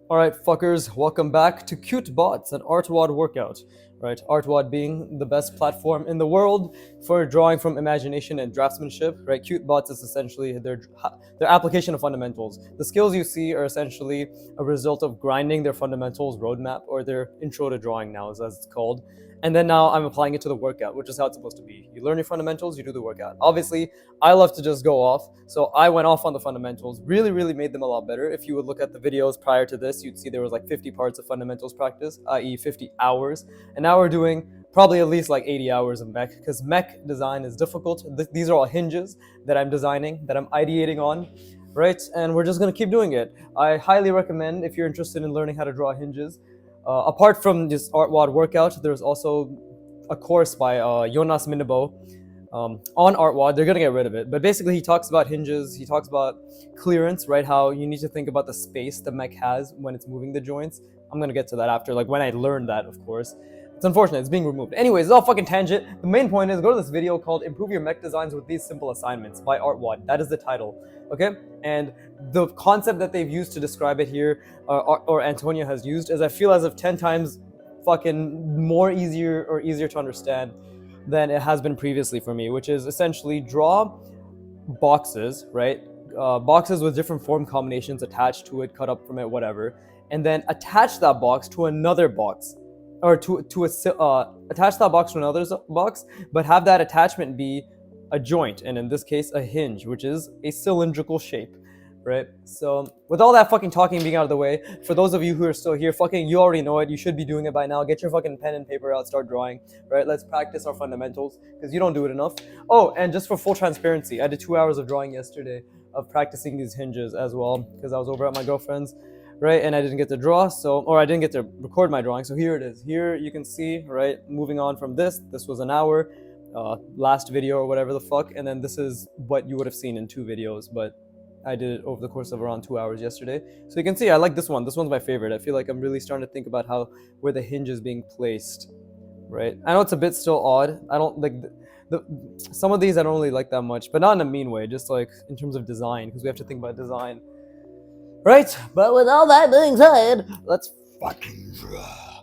Alright, fuckers, welcome back to Cute Bots, an artwod workout. Right, artwod being the best platform in the world for drawing from imagination and draftsmanship. Right, Cute Bots is essentially their application of fundamentals. The skills you see are essentially a result of grinding their fundamentals roadmap, or their intro to drawing now, as it's called. And then now I'm applying it to the workout, which is how it's supposed to be. You learn your fundamentals, you do the workout. Obviously, I love to just go off, so I went off on the fundamentals, really made them a lot better. If you would look at the videos prior to this, you'd see there was like 50 parts of fundamentals practice, i.e. 50 hours, and now we're doing probably at least like 80 hours of mech, because mech design is difficult. These are all hinges that I'm designing, that I'm ideating on, right? And we're just gonna keep doing it. I highly recommend, if you're interested in learning how to draw hinges, apart from this artwod workout, there's also a course by Jonas Minibo on artwod. They're gonna get rid of it, but basically he talks about hinges. He talks about clearance, right? How you need to think about the space the mech has when it's moving the joints. I'm gonna get to that after, like when I learned that, of course. It's unfortunate, it's being removed. Anyways, it's all fucking tangent. The main point is go to this video called Improve Your Mech Designs with These Simple Assignments by Artwod. That is the title, okay? And the concept that they've used to describe it here, or Antonia has used, is I feel as if 10 times fucking more easier to understand than it has been previously for me, which is essentially draw boxes, right? Boxes with different form combinations attached to it, cut up from it, whatever, and then attach that box to another box, or attach that box to another box, but have that attachment be a joint, and in this case, a hinge, which is a cylindrical shape, right? So with all that fucking talking being out of the way, for those of you who are still here, fucking you already know it. You should be doing it by now. Get your fucking pen and paper out, start drawing, right? Let's practice our fundamentals, because you don't do it enough. Oh, and just for full transparency, I did 2 hours of drawing yesterday, of practicing these hinges as well, because I was over at my girlfriend's, right? And I didn't get to draw, or I didn't get to record my drawing. So here it is. Here you can see, right? Moving on from this was an hour, last video or whatever the fuck, and then this is what you would have seen in 2 videos, but I did it over the course of around 2 hours yesterday. So you can see I like this one. This one's my favorite. I feel like I'm really starting to think about where the hinge is being placed, right? I know it's a bit still odd. I don't like some of these I don't really like that much, but not in a mean way, just like in terms of design, because we have to think about design, right? But with all that being said, let's fucking draw.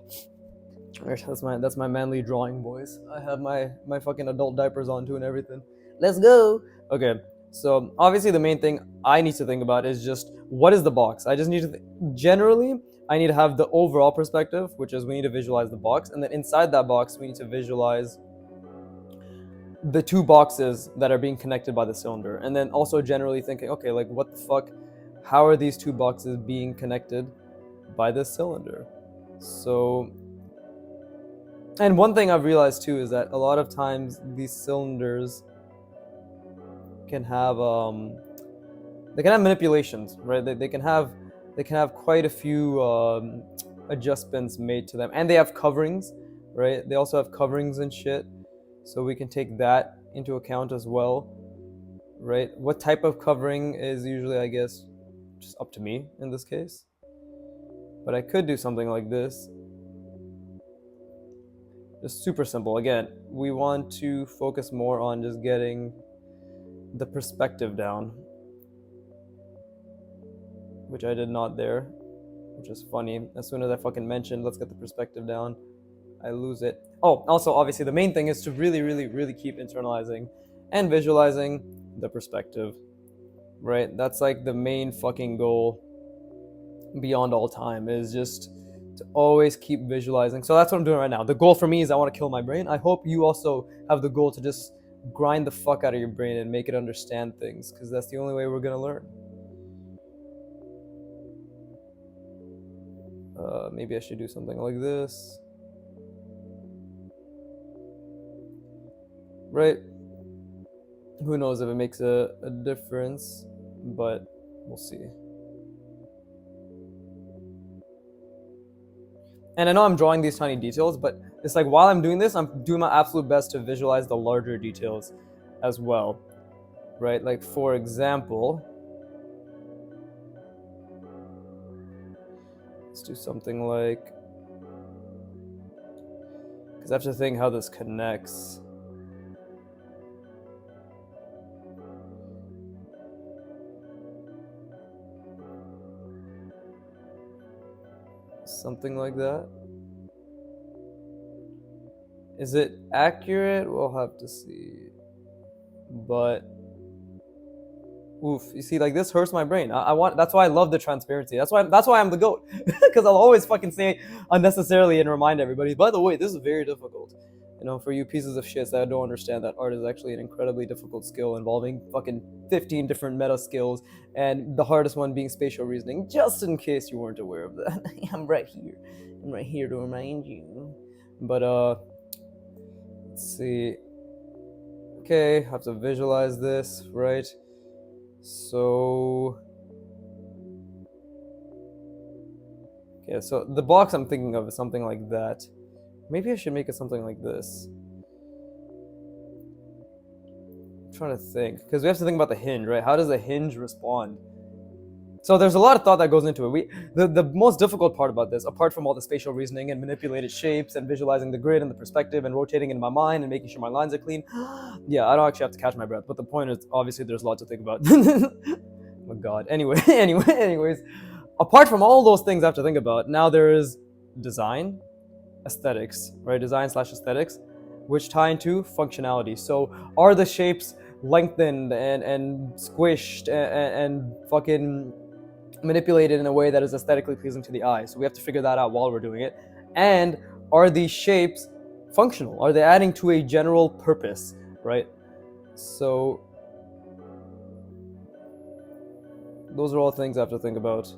Right, that's my manly drawing voice. I have my fucking adult diapers on too and everything. Let's go. Okay, so obviously the main thing I need to think about is just what is the box. I just need to generally I need to have the overall perspective, which is we need to visualize the box, and then inside that box we need to visualize the 2 boxes that are being connected by the cylinder, and then also generally thinking, okay, like what the fuck, how are these 2 boxes being connected by this cylinder? So, and one thing I've realized too is that a lot of times these cylinders can have manipulations, right? They can have quite a few adjustments made to them, and they have coverings, right? They also have coverings and shit, so we can take that into account as well, right? What type of covering is usually, I guess, just up to me in this case, but I could do something like this. Just super simple. Again, we want to focus more on just getting the perspective down, which I did not there, which is funny. As soon as I fucking mentioned, let's get the perspective down, I lose it. Oh, also, obviously, the main thing is to really keep internalizing and visualizing the perspective, right? That's like the main fucking goal beyond all time, is just to always keep visualizing. So that's what I'm doing right now. The goal for me is I want to kill my brain. I hope you also have the goal to just grind the fuck out of your brain and make it understand things, because that's the only way we're gonna learn. Maybe I should do something like this, right? Who knows if it makes a difference, but we'll see. And I know I'm drawing these tiny details, but it's like while I'm doing this, I'm doing my absolute best to visualize the larger details as well, right? Like, for example, let's do something like, because I have to think how this connects. Something like that. Is it accurate? We'll have to see. But oof, you see, like this hurts my brain. I want. That's why I love the transparency. That's why I'm the goat, because I'll always fucking say unnecessarily and remind everybody. By the way, this is very difficult. You know, for you pieces of shit that don't understand that art is actually an incredibly difficult skill involving fucking 15 different meta skills, and the hardest one being spatial reasoning. Just in case you weren't aware of that, I'm right here. I'm right here to remind you. But let's see. Okay, have to visualize this, right? So, okay, so the box I'm thinking of is something like that. Maybe I should make it something like this. I'm trying to think, because we have to think about the hinge, right? How does the hinge respond? So there's a lot of thought that goes into it. The most difficult part about this, apart from all the spatial reasoning and manipulated shapes and visualizing the grid and the perspective and rotating in my mind and making sure my lines are clean. Yeah, I don't actually have to catch my breath, but the point is, obviously, there's a lot to think about. Oh God. Anyways, apart from all those things I have to think about, now there is design, aesthetics, right? Design slash aesthetics, which tie into functionality. So are the shapes lengthened and squished and fucking manipulated in a way that is aesthetically pleasing to the eye? So we have to figure that out while we're doing it. And are these shapes functional? Are they adding to a general purpose, right? So those are all things I have to think about.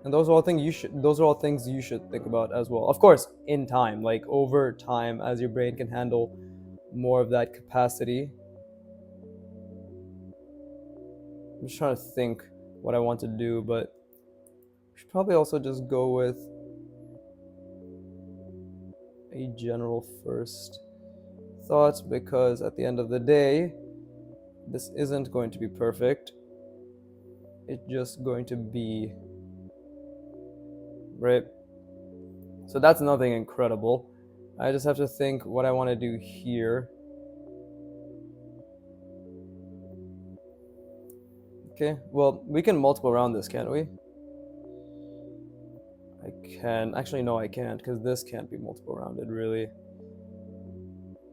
And those are all things you should think about as well. Of course, in time, like over time, as your brain can handle more of that capacity. I'm just trying to think what I want to do, but we should probably also just go with a general first thought, because at the end of the day, this isn't going to be perfect. It's just going to be, right? So that's nothing incredible. I just have to think what I want to do here. Okay, well, we can multiple round this, can't we? I can. Actually, no, I can't, because this can't be multiple rounded, really.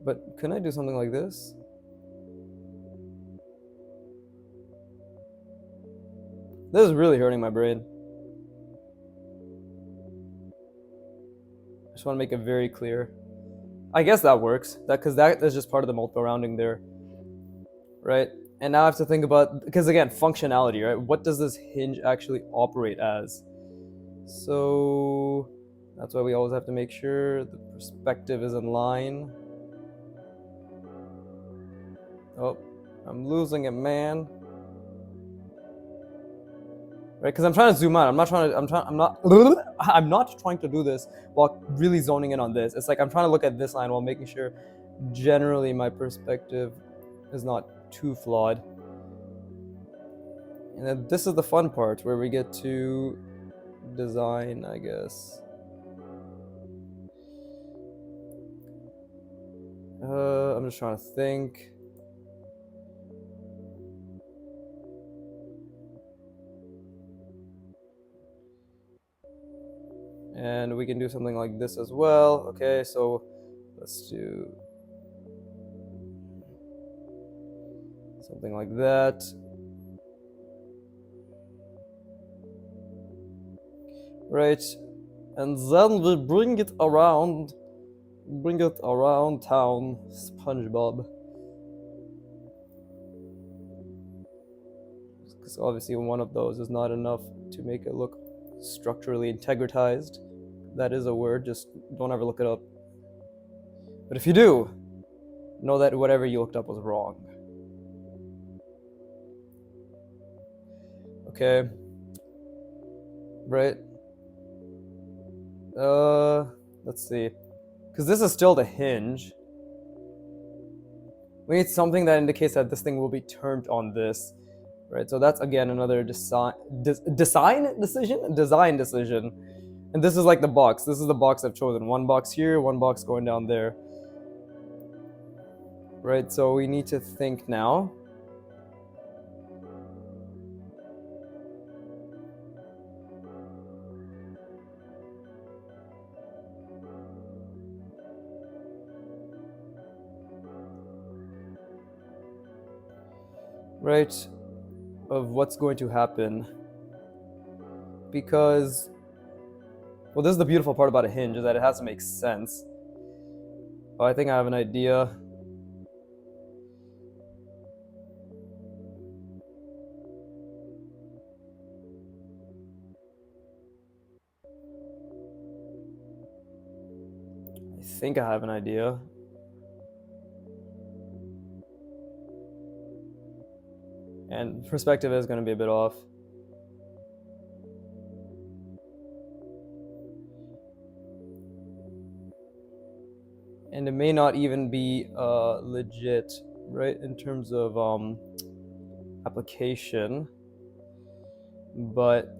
But can I do something like this? This is really hurting my brain. I just want to make it very clear. I guess that works, because that's just part of the multiple rounding there, right? And now I have to think about, because again, functionality, right? What does this hinge actually operate as? So that's why we always have to make sure the perspective is in line. Oh, I'm losing it, man. Right, because I'm trying to zoom out. I'm not trying to do this while really zoning in on this. It's like I'm trying to look at this line while making sure generally my perspective is not too flawed. And then this is the fun part where we get to design, I guess. I'm just trying to think. And we can do something like this as well. Okay, so let's do something like that. Right, and then we bring it around town, SpongeBob. Because obviously one of those is not enough to make it look structurally integratized. That is a word, just don't ever look it up. But if you do, know that whatever you looked up was wrong. Okay. Right. Let's see. Because this is still the hinge. We need something that indicates that this thing will be turned on this. Right, so that's again another design decision. And this is like the box. This is the box I've chosen. One box here, one box going down there. Right, so we need to think now. right, of what's going to happen. Because, well, this is the beautiful part about a hinge, is that it has to make sense. Oh, I think I have an idea. I think I have an idea. And perspective is going to be a bit off. And it may not even be legit, right, in terms of application. But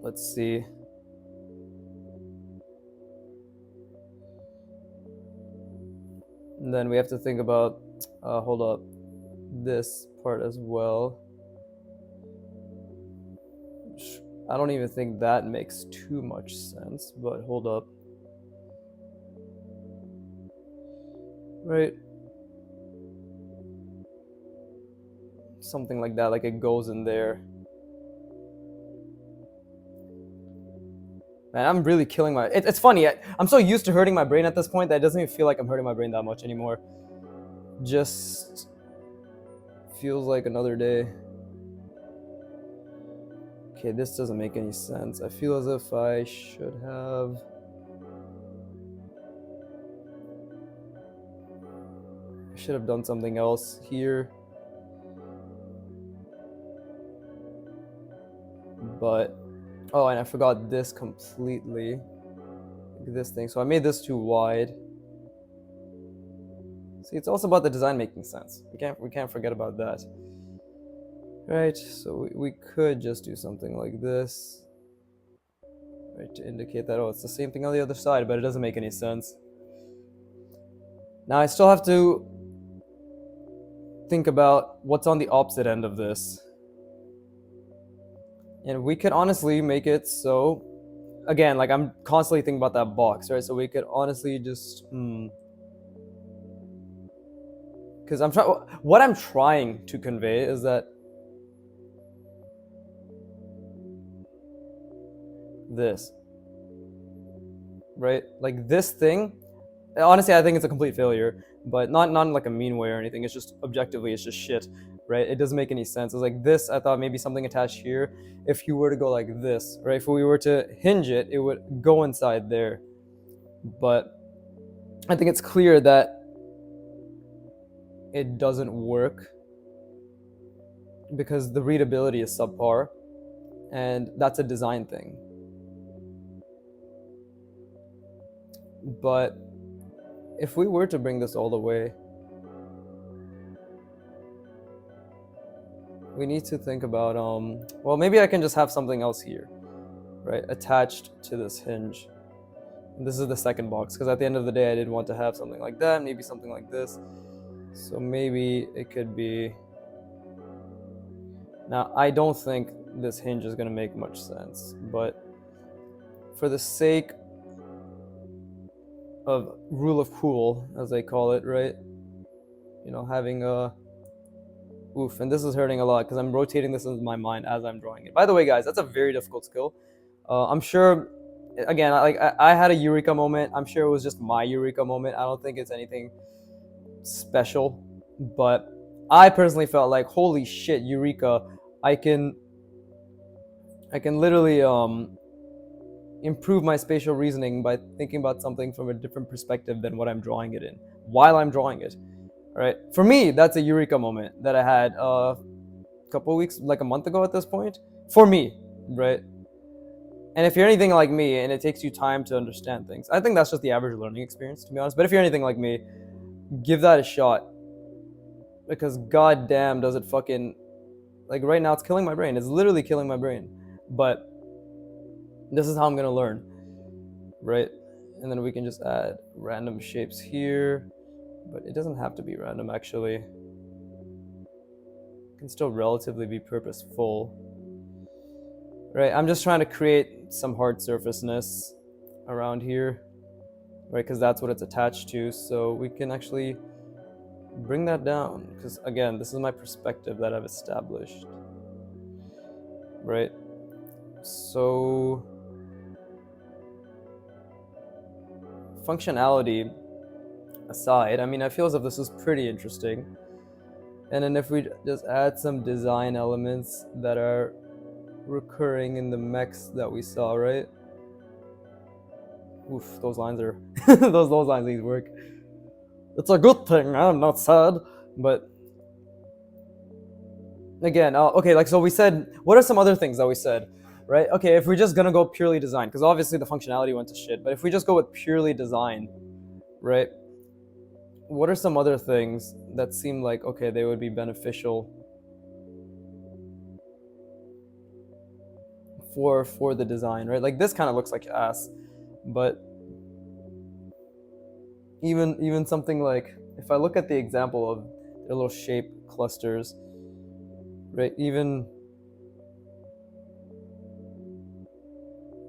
let's see. And then we have to think about, hold up, this part as well. I don't even think that makes too much sense, but hold up. Right? Something like that, like it goes in there. Man, I'm really killing my... It's funny, I'm so used to hurting my brain at this point that it doesn't even feel like I'm hurting my brain that much anymore. Just feels like another day. Okay, this doesn't make any sense. I feel as if I should have... I should have done something else here. But... Oh, and I forgot this completely. This thing. So I made this too wide. See, it's also about the design making sense. We can't forget about that. Right, so we could just do something like this. Right, to indicate that, oh, it's the same thing on the other side, but it doesn't make any sense. Now I still have to think about what's on the opposite end of this. And we could honestly make it so, again, like I'm constantly thinking about that box, right? So we could honestly just, because what I'm trying to convey is that this, right? Like this thing, honestly, I think it's a complete failure, but not in like a mean way or anything. It's just objectively, it's just shit, right? It doesn't make any sense. It's like this, I thought maybe something attached here. If you were to go like this, right? If we were to hinge it, it would go inside there. But I think it's clear that it doesn't work because the readability is subpar, and that's a design thing. But if we were to bring this all the way, we need to think about, well, maybe I can just have something else here, right, attached to this hinge. And this is the second box, because at the end of the day, I did want to have something like that, maybe something like this. So maybe it could be... Now, I don't think this hinge is going to make much sense, but for the sake of rule of cool, as they call it, right? You know, having a... Oof, and this is hurting a lot because I'm rotating this in my mind as I'm drawing it. By the way, guys, that's a very difficult skill. I'm sure, again, I had a eureka moment. I'm sure it was just my eureka moment. I don't think it's anything special, but I personally felt like, holy shit, eureka! I can literally improve my spatial reasoning by thinking about something from a different perspective than what I'm drawing it in while I'm drawing it. Right? For me, that's a eureka moment that I had a couple of weeks, like a month ago at this point. For me, right? And if you're anything like me and it takes you time to understand things, I think that's just the average learning experience, to be honest. But if you're anything like me, give that a shot. Because goddamn, does it fucking... Like right now, it's killing my brain. It's literally killing my brain. But this is how I'm going to learn, right? And then we can just add random shapes here. But it doesn't have to be random, actually. It can still relatively be purposeful. Right, I'm just trying to create some hard surfaceness around here. Right, because that's what it's attached to. So we can actually bring that down, because again, this is my perspective that I've established, right? So functionality aside, I mean, I feel as if this is pretty interesting. And then if we just add some design elements that are recurring in the mechs that we saw, right? Oof, those lines are those lines need work. It's a good thing, I'm not sad, but again, okay, like, so we said, what are some other things that we said, right? Okay, if we're just gonna go purely design, because obviously the functionality went to shit, but if we just go with purely design, right? What are some other things that seem like, okay, they would be beneficial for the design, right? Like this kind of looks like ass, but even something like, if I look at the example of their little shape clusters, right? Even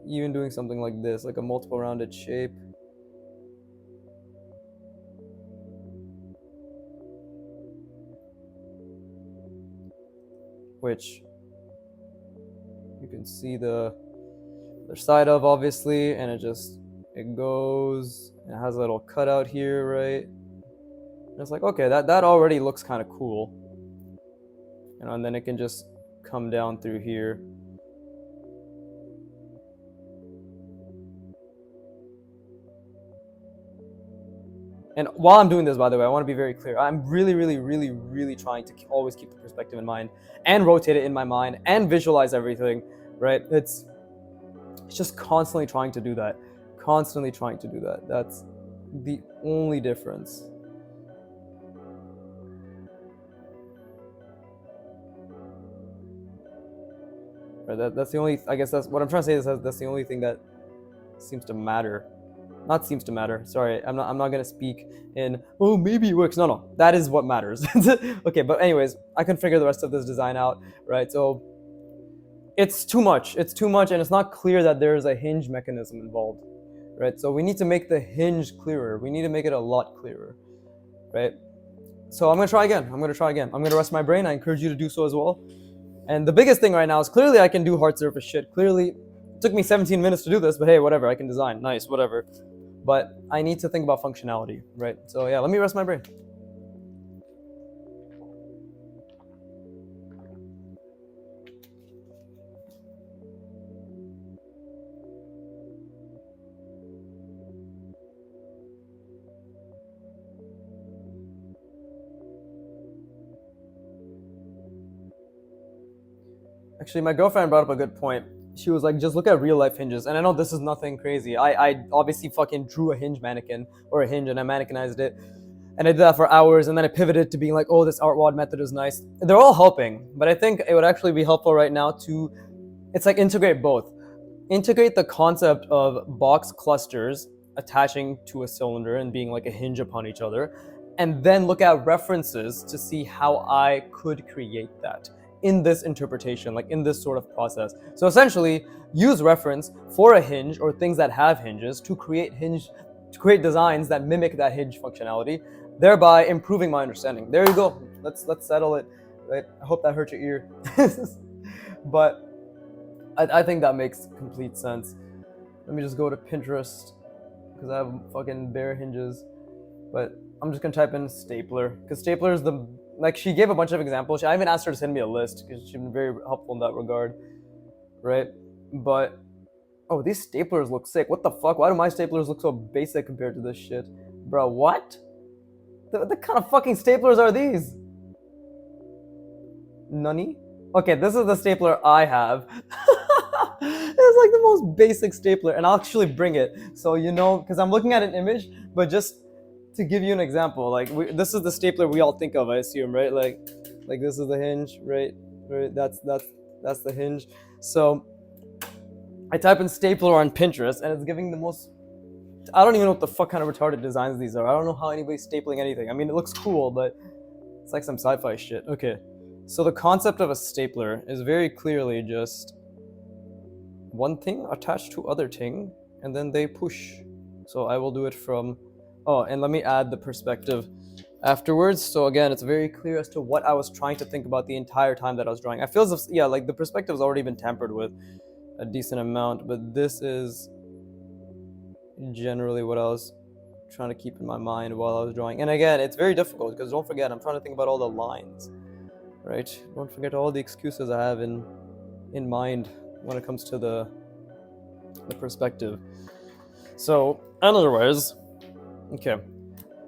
doing something like this, like a multiple rounded shape, which you can see the other side of, obviously, and it goes, it has a little cutout here, right? And it's like, okay, that already looks kind of cool, and then it can just come down through here. And while I'm doing this, by the way, I want to be very clear. I'm really, really, really, really trying to always keep the perspective in mind and rotate it in my mind and visualize everything, right? It's just constantly trying to do that. Constantly trying to do that. That's the only difference. Right? That's the only, I guess that's what I'm trying to say is that's the only thing that seems to matter. Not seems to matter. Sorry, I'm not gonna speak in, oh, maybe it works. No, that is what matters. Okay, but anyways, I can figure the rest of this design out, right? So it's too much. It's too much, and it's not clear that there's a hinge mechanism involved, right? So we need to make the hinge clearer. We need to make it a lot clearer, right? So I'm gonna try again. I'm gonna rest my brain. I encourage you to do so as well. And the biggest thing right now is clearly I can do hard surface shit. Clearly, it took me 17 minutes to do this, but hey, whatever. I can design. Nice, whatever. But I need to think about functionality, right? So yeah, let me rest my brain. Actually, my girlfriend brought up a good point. She was like, just look at real life hinges. And I know this is nothing crazy. I obviously fucking drew a hinge mannequin or a hinge and I mannequinized it. And I did that for hours, and then I pivoted to being like, oh, this artwod method is nice. They're all helping, but I think it would actually be helpful right now to, it's like integrate both. Integrate the concept of box clusters attaching to a cylinder and being like a hinge upon each other, and then look at references to see how I could create that in this interpretation, like in this sort of process. So essentially, use reference for a hinge or things that have hinges to create designs that mimic that hinge functionality, thereby improving my understanding. There you go. Let's settle it. Right? I hope that hurt your ear. But I think that makes complete sense. Let me just go to Pinterest because I have fucking bare hinges. But I'm just gonna type in stapler because stapler is the, like, she gave a bunch of examples. I even asked her to send me a list because she's been very helpful in that regard, right? But oh, these staplers look sick. What the fuck? Why do my staplers look so basic compared to this shit, bro? What? The kind of fucking staplers are these? Nani? Okay, this is the stapler I have. It's like the most basic stapler, and I'll actually bring it so you know, because I'm looking at an image, but just to give you an example, like this is the stapler we all think of, I assume, right? Like this is the hinge, right? Right. That's the hinge. So I type in stapler on Pinterest, and it's giving the most. I don't even know what the fuck kind of retarded designs these are. I don't know how anybody's stapling anything. I mean, it looks cool, but it's like some sci-fi shit. Okay. So the concept of a stapler is very clearly just one thing attached to other thing, and then they push. So I will do it from, oh, and let me add the perspective afterwards. So again, it's very clear as to what I was trying to think about the entire time that I was drawing. I feel as if, yeah, like the perspective has already been tampered with a decent amount, but this is generally what I was trying to keep in my mind while I was drawing. And again, it's very difficult because don't forget, I'm trying to think about all the lines, right? Don't forget all the excuses I have in mind when it comes to the perspective. So, in other words, okay.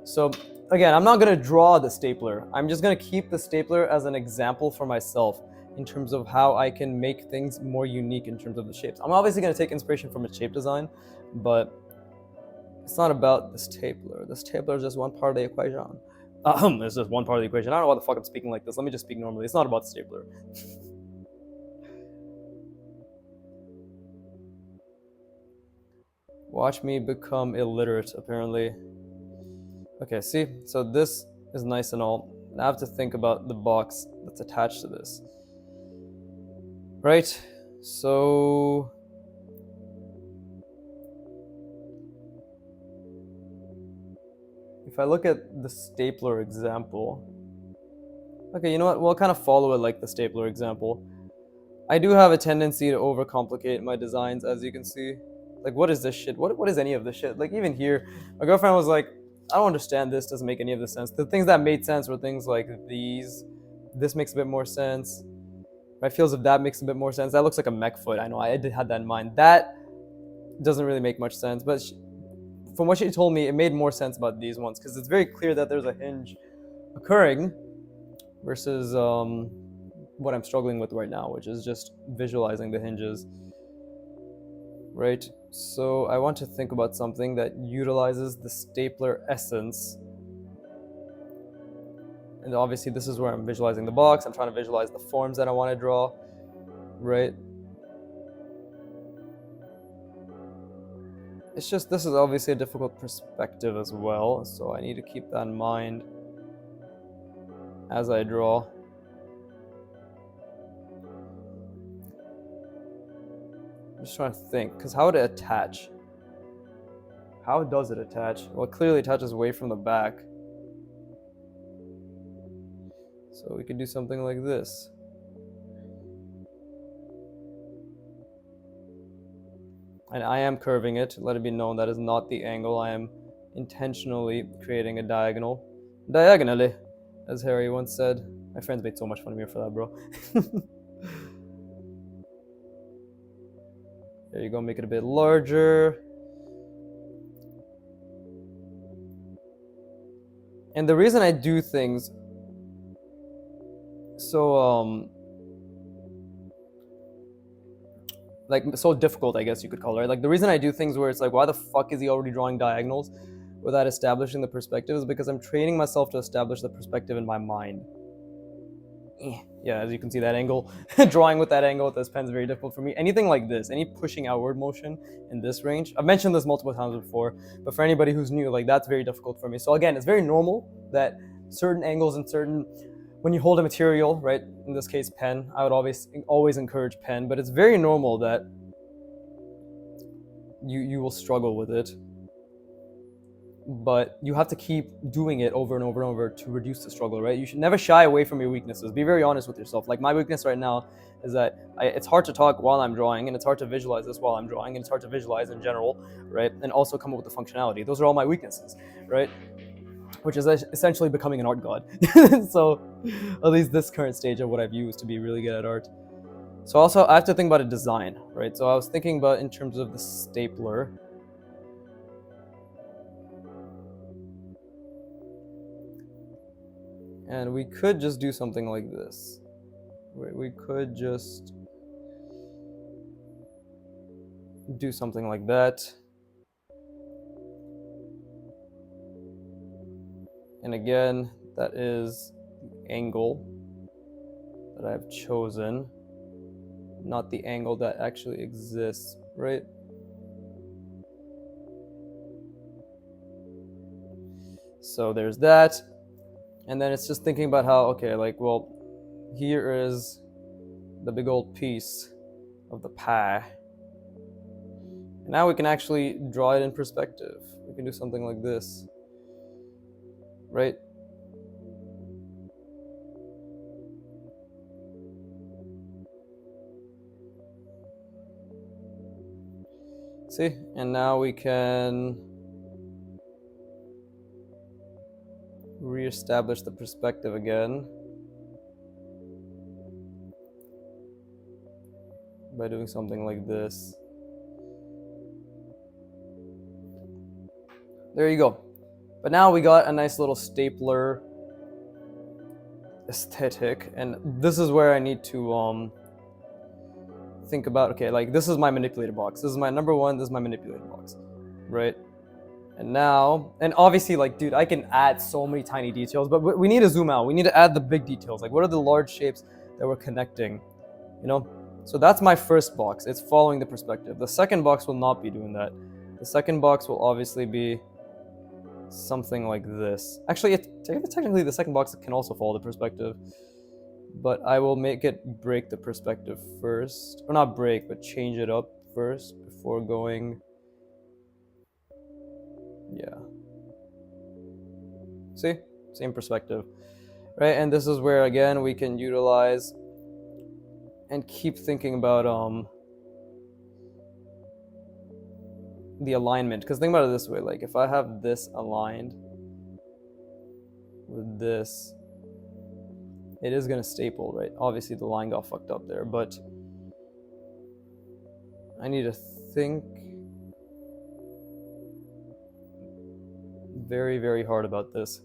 So again, I'm not gonna draw the stapler. I'm just gonna keep the stapler as an example for myself in terms of how I can make things more unique in terms of the shapes. I'm obviously gonna take inspiration from its shape design, but it's not about the stapler. The stapler is just one part of the equation. It's just one part of the equation. I don't know why the fuck I'm speaking like this. Let me just speak normally. It's not about the stapler. Watch me become illiterate, apparently. Okay, see? So this is nice and all. Now I have to think about the box that's attached to this. Right? So if I look at the stapler example, okay, you know what? We'll kind of follow it like the stapler example. I do have a tendency to overcomplicate my designs, as you can see. Like, what is this shit? What is any of this shit? Like, even here, my girlfriend was like, I don't understand this, doesn't make any of this sense. The things that made sense were things like these. This makes a bit more sense. Right? Feels if that makes a bit more sense. That looks like a mech foot. I know, I did have that in mind. That doesn't really make much sense, but from what she told me, it made more sense about these ones because it's very clear that there's a hinge occurring versus what I'm struggling with right now, which is just visualizing the hinges. Right? So I want to think about something that utilizes the stapler essence. And obviously this is where I'm visualizing the box. I'm trying to visualize the forms that I want to draw. Right? It's just, this is obviously a difficult perspective as well, so I need to keep that in mind as I draw. I'm just trying to think, because how would it attach? How does it attach? Well, it clearly attaches away from the back. So we could do something like this. And I am curving it, let it be known that is not the angle. I am intentionally creating a diagonal. Diagonally, as Harry once said. My friends made so much fun of me for that, bro. There you go, make it a bit larger. And the reason I do things so like so difficult, I guess you could call it, like the reason I do things where it's like, why the fuck is he already drawing diagonals without establishing the perspective, is because I'm training myself to establish the perspective in my mind. Yeah, as you can see, that angle, drawing with that angle with this pen is very difficult for me. Anything like this, any pushing outward motion in this range, I've mentioned this multiple times before, but for anybody who's new, like that's very difficult for me. So again, it's very normal that certain angles and certain, when you hold a material, right, in this case pen, I would always encourage pen, but it's very normal that you will struggle with it, but you have to keep doing it over and over and over to reduce the struggle, right? You should never shy away from your weaknesses. Be very honest with yourself. Like my weakness right now is that it's hard to talk while I'm drawing, and it's hard to visualize this while I'm drawing, and it's hard to visualize in general, right? And also come up with the functionality. Those are all my weaknesses, right? Which is essentially becoming an art god. So at least this current stage of what I've used to be really good at art. So also I have to think about a design, right? So I was thinking about in terms of the stapler. And we could just do something like this. We could just do something like that. And again, that is the angle that I've chosen, not the angle that actually exists, right? So there's that. And then it's just thinking about how, okay, like, well, here is the big old piece of the pie. And now we can actually draw it in perspective. We can do something like this, right? See, and now we can re-establish the perspective again by doing something like this. There you go. But now we got a nice little stapler aesthetic, and this is where I need to think about, okay, like this is my manipulator box. This is my number one, this is my manipulator box, right? And now, and obviously, like, dude, I can add so many tiny details, but we need to zoom out. We need to add the big details. Like, what are the large shapes that we're connecting, you know? So that's my first box. It's following the perspective. The second box will not be doing that. The second box will obviously be something like this. Actually, technically the second box can also follow the perspective, but I will make it break the perspective first. Or not break, but change it up first before going... Yeah. See? Same perspective. Right? And this is where, again, we can utilize and keep thinking about the alignment. Because think about it this way. Like, if I have this aligned with this, it is going to staple, right? Obviously, the line got fucked up there, but I need to think very, very hard about this.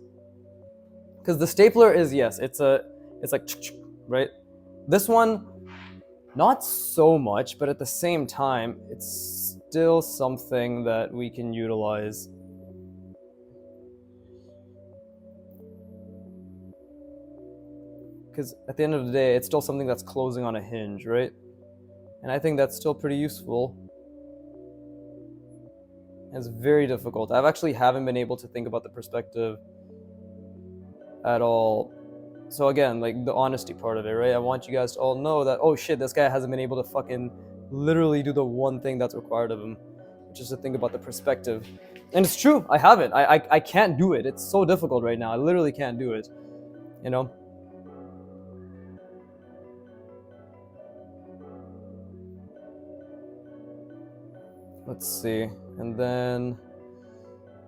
Because the stapler is, yes, it's like, right? This one, not so much, but at the same time, it's still something that we can utilize. Because at the end of the day, it's still something that's closing on a hinge, right? And I think that's still pretty useful. It's very difficult. I've actually haven't been able to think about the perspective at all. So again, like the honesty part of it, right? I want you guys to all know that, oh shit, this guy hasn't been able to fucking literally do the one thing that's required of him, which is to think about the perspective. And it's true, I haven't. I can't do it. It's so difficult right now. I literally can't do it, you know? Let's see. And then,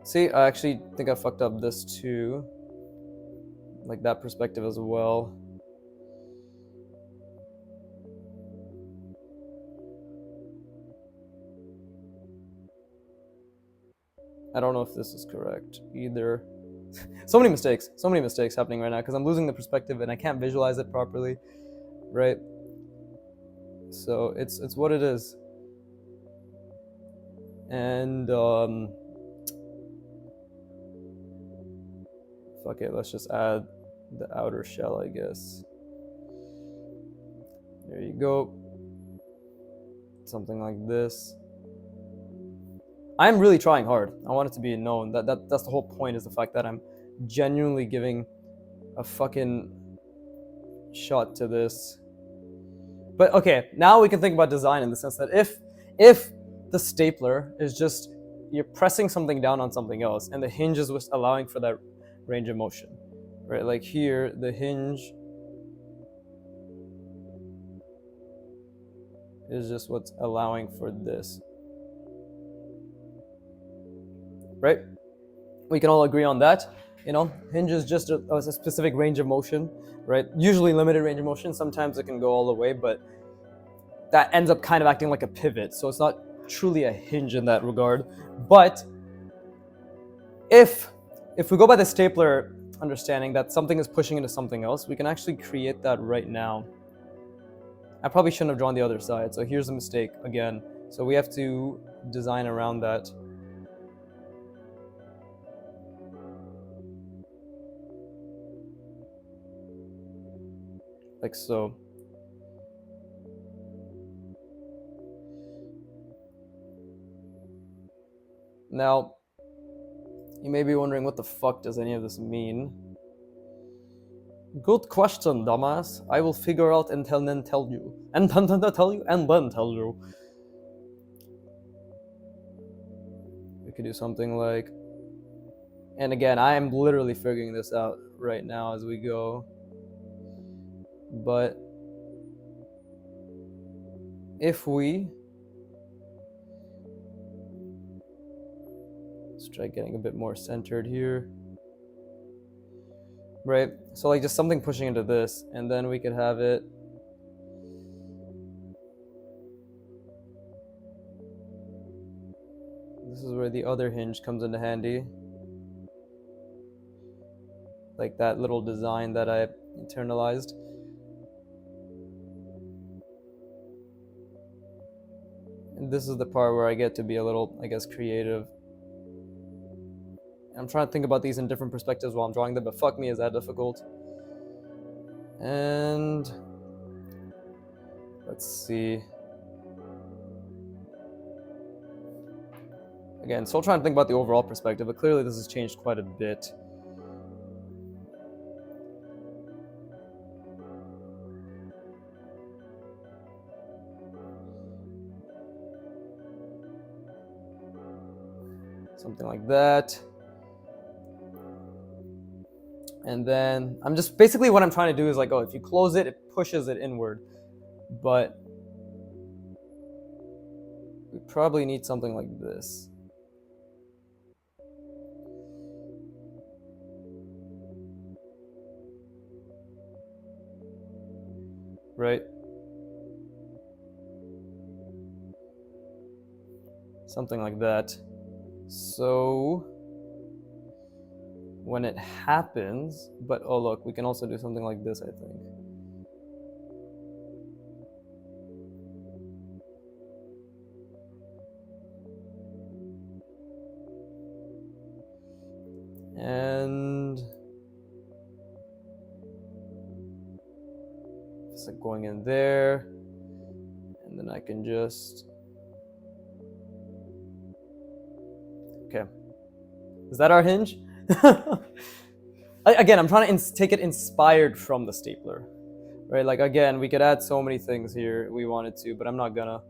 see, I actually think I fucked up this too. Like that perspective as well. I don't know if this is correct either. So many mistakes happening right now because I'm losing the perspective and I can't visualize it properly, right? So it's what it is. And fuck it, let's just add the outer shell, I guess. There you go. Something like this. I'm really trying hard. I want it to be known that's the whole point, is the fact that I'm genuinely giving a fucking shot to this. But okay, now we can think about design in the sense that if the stapler is just, you're pressing something down on something else and the hinge is what's allowing for that range of motion, right? Like here, the hinge is just what's allowing for this, right? We can all agree on that. You know, hinge is just a specific range of motion, right? Usually limited range of motion. Sometimes it can go all the way, but that ends up kind of acting like a pivot. So it's not truly a hinge in that regard. But if we go by the stapler understanding that something is pushing into something else, we can actually create that right now. I probably shouldn't have drawn the other side. So here's a mistake again. So we have to design around that. Like so. Now, you may be wondering, what the fuck does any of this mean? Good question, dumbass. I will figure out and then tell you. And then tell you, and then tell you. We could do something like... And again, I am literally figuring this out right now as we go. But if we Let's try getting a bit more centered here. Right? So like just something pushing into this, and then we could have it this is where the other hinge comes into handy. Like that little design that I internalized. And this is the part where I get to be a little, I guess, creative. I'm trying to think about these in different perspectives while I'm drawing them, but fuck me, is that difficult. And let's see. Again, still trying to think about the overall perspective, but clearly this has changed quite a bit. Something like that. And then I'm just basically what I'm trying to do is like, oh, if you close it, it pushes it inward. But we probably need something like this. Right? Something like that. So when it happens, but oh look, we can also do something like this, I think. And it's like going in there, and then I can just, okay. Is that our hinge? Again, I'm trying to take it inspired from the stapler, right? Like again, we could add so many things here if we wanted to, but I'm not gonna,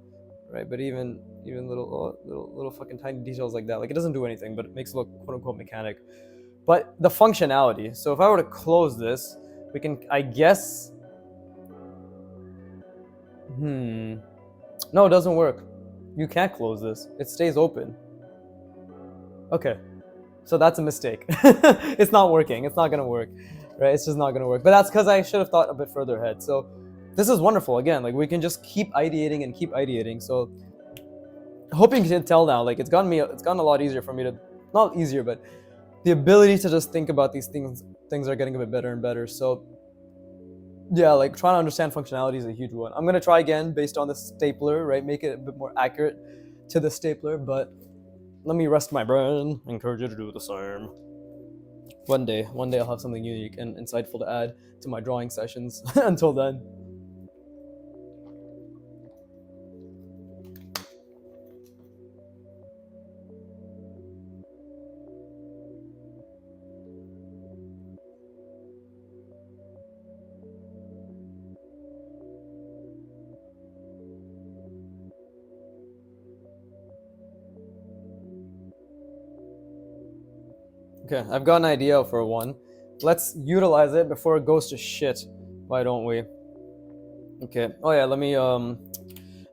right? But even little fucking tiny details like that, like it doesn't do anything, but it makes it look quote unquote mechanic. But the functionality. So if I were to close this, we can, I guess. No, it doesn't work. You can't close this. It stays open. Okay. So that's a mistake. It's not working. It's not gonna work, right? It's just not gonna work. But that's because I should have thought a bit further ahead. So this is wonderful. Again, like we can just keep ideating and keep ideating. So hoping you can tell now, like it's gotten a lot easier for me to, not easier, but the ability to just think about these things are getting a bit better and better. So yeah, like trying to understand functionality is a huge one. I'm gonna try again based on the stapler, right? Make it a bit more accurate to the stapler, but let me rest my brain. I encourage you to do the same. One day I'll have something unique and insightful to add to my drawing sessions. Until then. Okay, I've got an idea for one. Let's utilize it before it goes to shit. Why don't we? Okay. Oh yeah, let me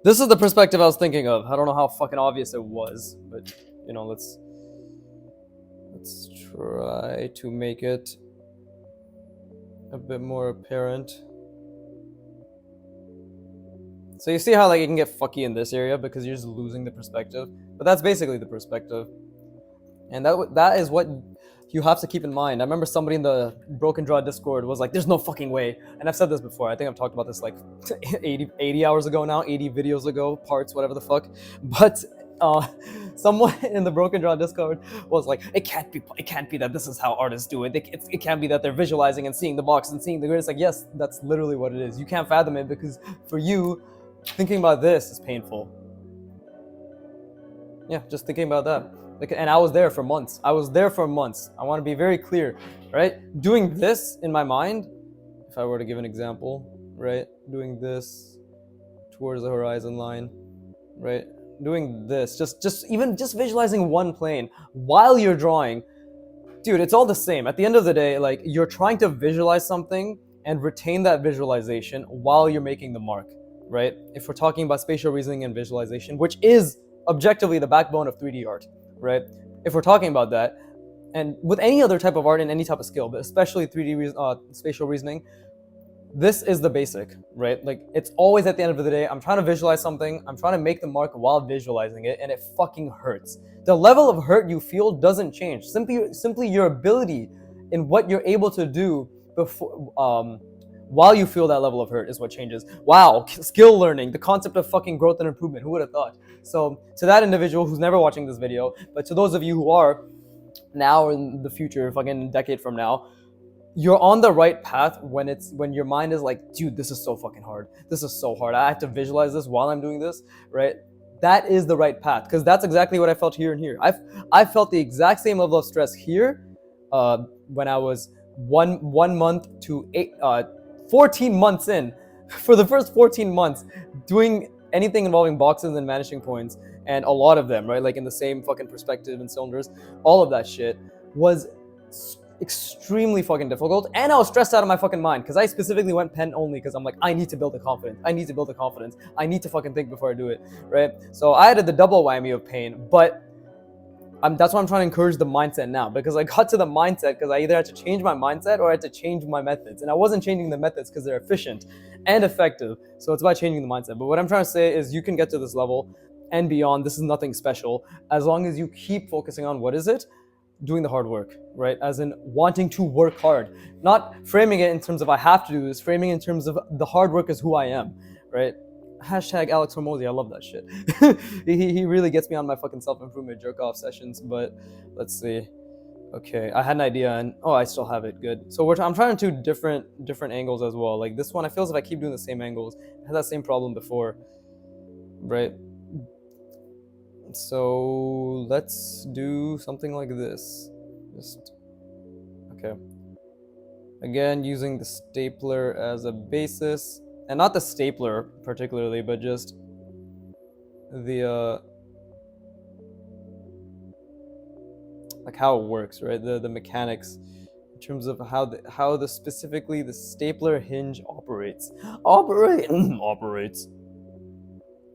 this is the perspective I was thinking of. I don't know how fucking obvious it was, but you know, let's try to make it a bit more apparent. So you see how like it can get fucky in this area because you're just losing the perspective, but that's basically the perspective. And that is what you have to keep in mind. I remember somebody in the Broken Draw Discord was like, there's no fucking way. And I've said this before. I think I've talked about this like 80 hours ago now, 80 videos ago, parts, whatever the fuck. But someone in the Broken Draw Discord was like, it can't be that this is how artists do it. It can't be that they're visualizing and seeing the box and seeing the grid. It's like, yes, that's literally what it is. You can't fathom it because for you, thinking about this is painful. Yeah, just thinking about that. And I was there for months. I want to be very clear, right? Doing this in my mind, if I were to give an example, right? Doing this towards the horizon line, right? Doing this, just visualizing one plane while you're drawing, dude, it's all the same. At the end of the day, like you're trying to visualize something and retain that visualization while you're making the mark, right? If we're talking about spatial reasoning and visualization, which is objectively the backbone of 3D art, right? if we're talking about that, and with any other type of art and any type of skill, but especially 3D spatial reasoning, this is the basic, right? Like, it's always at the end of the day, I'm trying to visualize something, I'm trying to make the mark while visualizing it, and it fucking hurts. The level of hurt you feel doesn't change. Simply your ability in what you're able to do before, while you feel that level of hurt is what changes. Wow, skill learning, the concept of fucking growth and improvement, who would have thought? So to that individual who's never watching this video, but to those of you who are now or in the future, fucking a decade from now, you're on the right path when your mind is like, dude, this is so fucking hard. This is so hard. I have to visualize this while I'm doing this, right? That is the right path, because that's exactly what I felt here and here. I felt the exact same level of stress here when I was one month to 14 months in. For the first 14 months, doing anything involving boxes and vanishing points, and a lot of them, right? Like in the same fucking perspective and cylinders, all of that shit was extremely fucking difficult, and I was stressed out of my fucking mind, because I specifically went pen only, because I'm like, I need to build the confidence. I need to fucking think before I do it, right? So I had the double whammy of pain, but that's why I'm trying to encourage the mindset now, because I got to the mindset because I either had to change my mindset or I had to change my methods, and I wasn't changing the methods because they're efficient and effective, so it's about changing the mindset. But what I'm trying to say is you can get to this level and beyond. This is nothing special, as long as you keep focusing on what is it? Doing the hard work, right? As in wanting to work hard, not framing it in terms of I have to do this, framing it in terms of the hard work is who I am, right? Hashtag Alex Hormozy, I love that shit. he really gets me on my fucking self-improvement jerk-off sessions. But let's see. Okay, I had an idea, and I still have it. Good. So I'm trying to do different angles as well. Like this one, I feel as if I keep doing the same angles. I had that same problem before, right? So let's do something like this. Okay. Again, using the stapler as a basis, and not the stapler particularly, but just the like how it works, right? The mechanics in terms of how specifically the stapler hinge operates,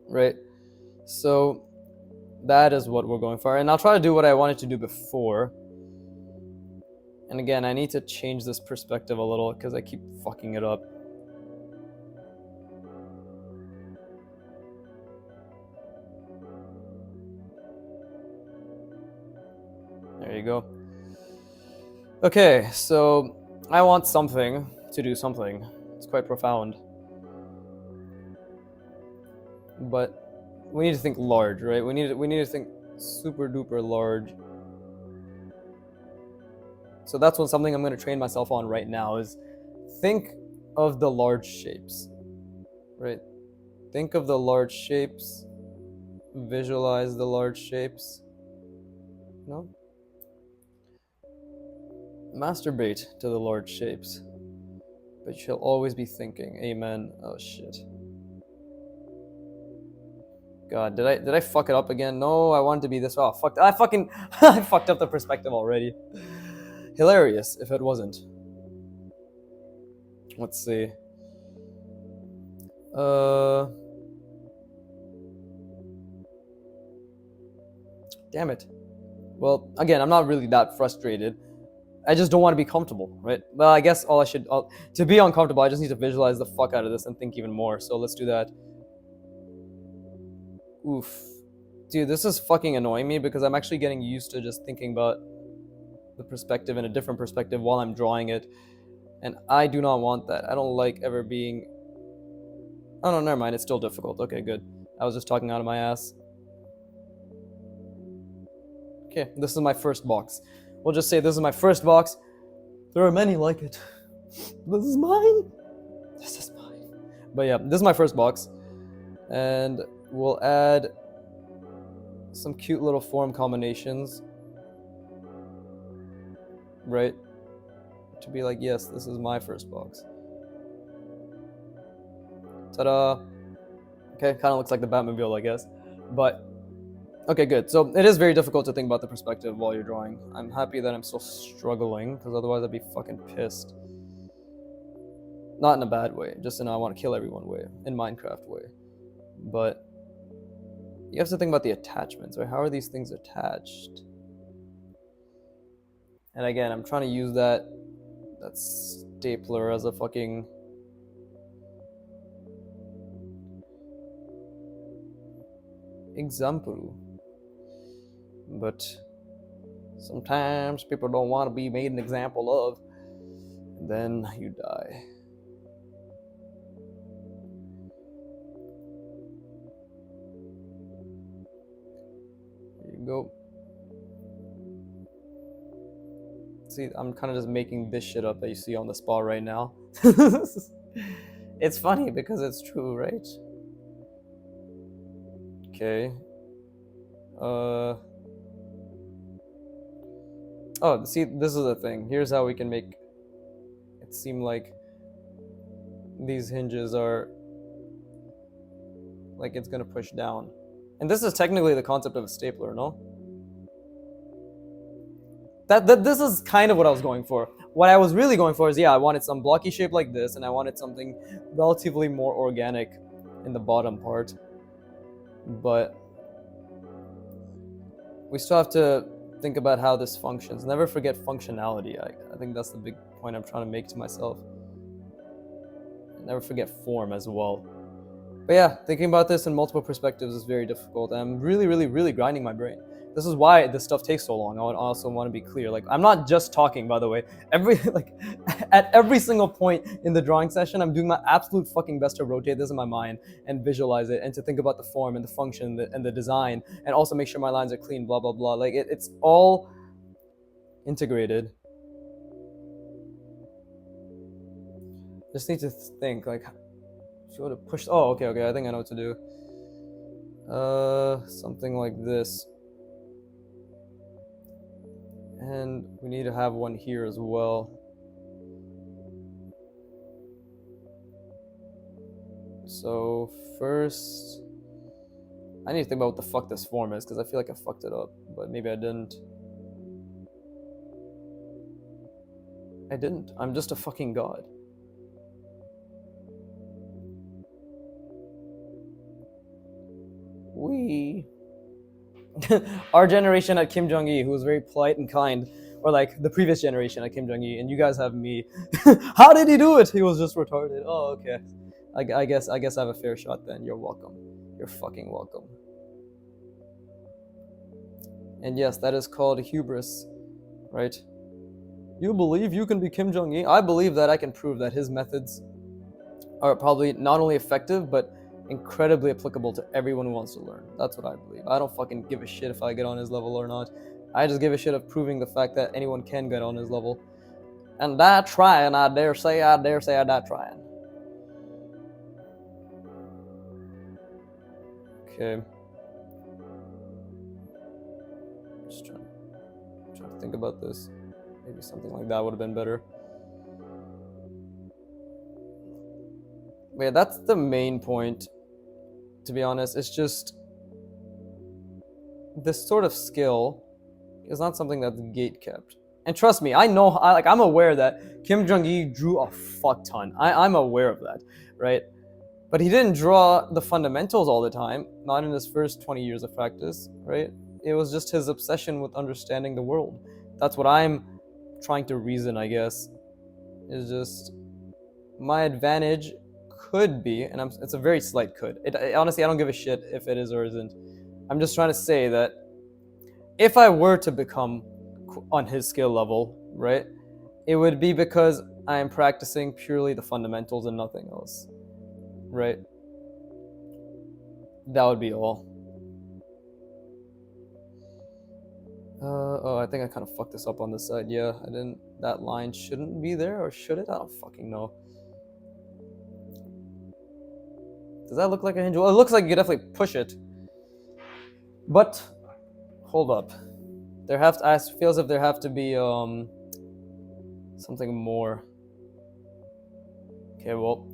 right? So that is what we're going for, and I'll try to do what I wanted to do before. And again, I need to change this perspective a little because I keep fucking it up. There you go. Okay, so I want something to do something. It's quite profound. But we need to think large, right? We need to think super duper large. So that's something I'm going to train myself on right now, is think of the large shapes, right? Think of the large shapes, visualize the large shapes, no? Masturbate to the large shapes, but you shall always be thinking. Amen. Oh shit. God, did I fuck it up again? No, I wanted to be this. Oh, fuck. I fucked up the perspective already. Hilarious if it wasn't. Let's see. Damn it. Well, again, I'm not really that frustrated. I just don't want to be comfortable, right? Well, I guess to be uncomfortable, I just need to visualize the fuck out of this and think even more. So let's do that. Oof. Dude, this is fucking annoying me because I'm actually getting used to just thinking about the perspective in a different perspective while I'm drawing it. And I do not want that. I don't like ever being... Oh no, never mind. It's still difficult. Okay, good. I was just talking out of my ass. Okay, this is my first box. We'll just say this is my first box. There are many like it. This is mine. This is mine. But yeah, this is my first box. And we'll add some cute little form combinations. Right? To be like, yes, this is my first box. Ta-da! Okay, kind of looks like the Batmobile, I guess. But, okay, good. So, it is very difficult to think about the perspective while you're drawing. I'm happy that I'm still struggling, because otherwise I'd be fucking pissed. Not in a bad way, just in a I want to kill everyone way, in Minecraft way. But, you have to think about the attachments, right? How are these things attached? And again, I'm trying to use that stapler as a fucking example. But sometimes people don't want to be made an example of, and then you die. There you go. See, I'm kind of just making this shit up that you see on the spot right now. It's funny because it's true, right? Okay. Oh, see, this is the thing. Here's how we can make it seem like these hinges are like it's gonna push down. And this is technically the concept of a stapler, no? This is kind of what I was going for. What I was really going for is, yeah, I wanted some blocky shape like this, and I wanted something relatively more organic in the bottom part. But we still have to think about how this functions. Never forget functionality. I think that's the big point I'm trying to make to myself. Never forget form as well. But yeah, thinking about this in multiple perspectives is very difficult. I'm really, really, really grinding my brain. This is why this stuff takes so long. I also want to be clear. Like, I'm not just talking, by the way. At every single point in the drawing session, I'm doing my absolute fucking best to rotate this in my mind and visualize it, and to think about the form and the function and the design, and also make sure my lines are clean. Blah blah blah. Like it's all integrated. Just need to think like. Should have pushed. Oh, okay. I think I know what to do. Something like this. And we need to have one here as well. So first, I need to think about what the fuck this form is, because I feel like I fucked it up, but maybe I didn't. I'm just a fucking god. Our generation had Kim Jong-il, who was very polite and kind, or like the previous generation had Kim Jong-il, and you guys have me. How did he do it? He was just retarded. Oh, okay. I guess I have a fair shot then. You're welcome. You're fucking welcome. And yes, that is called hubris, right? You believe you can be Kim Jong-il? I believe that I can prove that his methods are probably not only effective, but incredibly applicable to everyone who wants to learn. That's what I believe. I don't fucking give a shit if I get on his level or not. I just give a shit of proving the fact that anyone can get on his level. And die trying, I dare say I die trying. Okay. Just trying to think about this. Maybe something like that would have been better. But yeah, that's the main point, to be honest. It's just this sort of skill is not something that's gate kept. And trust me, I know, I'm aware that Kim Jong-il drew a fuck ton. I'm aware of that, right? But he didn't draw the fundamentals all the time, not in his first 20 years of practice, right? It was just his obsession with understanding the world. That's what I'm trying to reason, I guess, is just my advantage could be, and it's a very slight could. Honestly, I don't give a shit if it is or isn't. I'm just trying to say that if I were to become on his skill level, right, it would be because I am practicing purely the fundamentals and nothing else, right? That would be all. Oh, I think I kind of fucked this up on this side. Yeah, I didn't. That line shouldn't be there, or should it? I don't fucking know. Does that look like a hinge? Well, it looks like you could definitely push it. But hold up. I feel as if there have to be something more. Okay, well.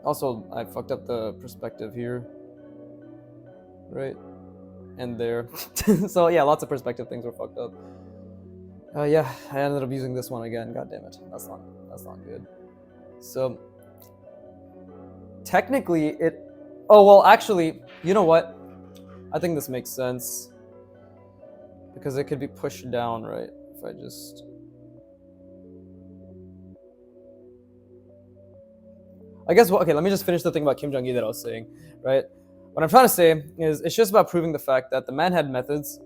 Also, I fucked up the perspective here. Right? And there. So yeah, lots of perspective things were fucked up. Yeah, I ended up using this one again. God damn it. That's not good. So technically it. Oh well, actually, you know what? I think this makes sense because it could be pushed down, right? If I just... I guess, well, okay, let me just finish the thing about Kim Jong-il that I was saying, right? What I'm trying to say is it's just about proving the fact that the man had methods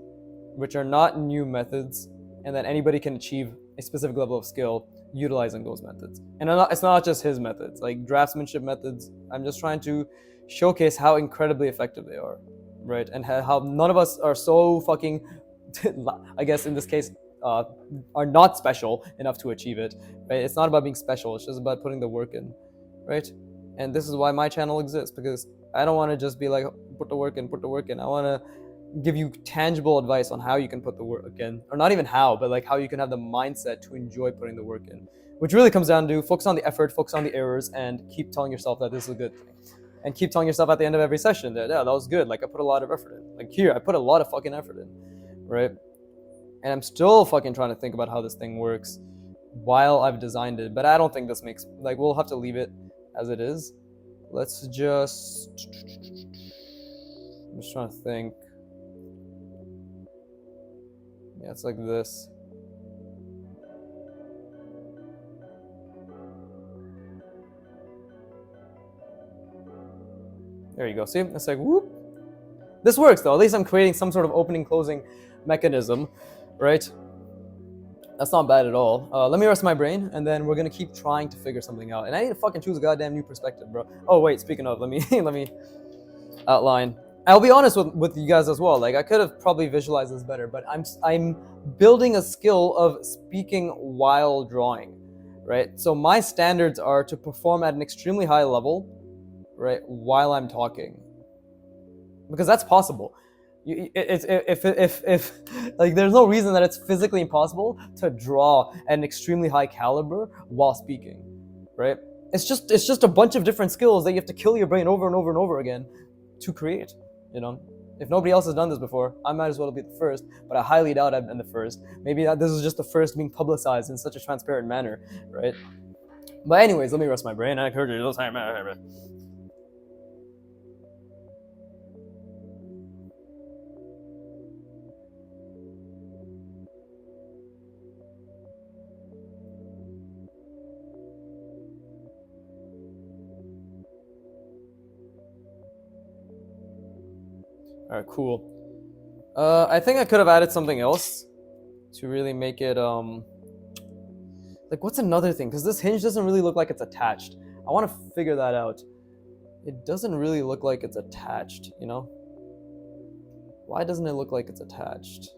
which are not new methods, and that anybody can achieve a specific level of skill utilizing those methods. And it's not just his methods, like draftsmanship methods. I'm just trying to showcase how incredibly effective they are, right? And how none of us are so fucking, I guess in this case, are not special enough to achieve it, right? It's not about being special, it's just about putting the work in, right? And this is why my channel exists, because I don't want to just be like, put the work in, put the work in. I want to give you tangible advice on how you can put the work in, or not even how, but like how you can have the mindset to enjoy putting the work in, which really comes down to focus on the effort, focus on the errors, and keep telling yourself that this is a good thing, and keep telling yourself at the end of every session that, yeah, that was good, like I put a lot of effort in, like here I put a lot of fucking effort in, right? And I'm still fucking trying to think about how this thing works while I've designed it, but I don't think this makes, like, we'll have to leave it as it is. Let's just, I'm just trying to think. Yeah, it's like this. There you go. See, it's like whoop. This works though. At least I'm creating some sort of opening closing mechanism, right? That's not bad at all. Let me rest my brain, and then we're gonna keep trying to figure something out. And I need to fucking choose a goddamn new perspective, bro. Oh wait, speaking of, let me let me outline. I'll be honest with you guys as well. Like I could have probably visualized this better, but I'm building a skill of speaking while drawing, right? So my standards are to perform at an extremely high level, right, while I'm talking, because that's possible. If like there's no reason that it's physically impossible to draw at an extremely high caliber while speaking, right? It's just a bunch of different skills that you have to kill your brain over and over and over again to create. You know, if nobody else has done this before, I might as well be the first, but I highly doubt I've been the first. Maybe this is just the first being publicized in such a transparent manner, right? But anyways, let me rest my brain. I encourage you to listen. All right, cool. I think I could have added something else to really make it like, what's another thing? Because this hinge doesn't really look like it's attached. I want to figure that out. It doesn't really look like it's attached, you know? Why doesn't it look like it's attached?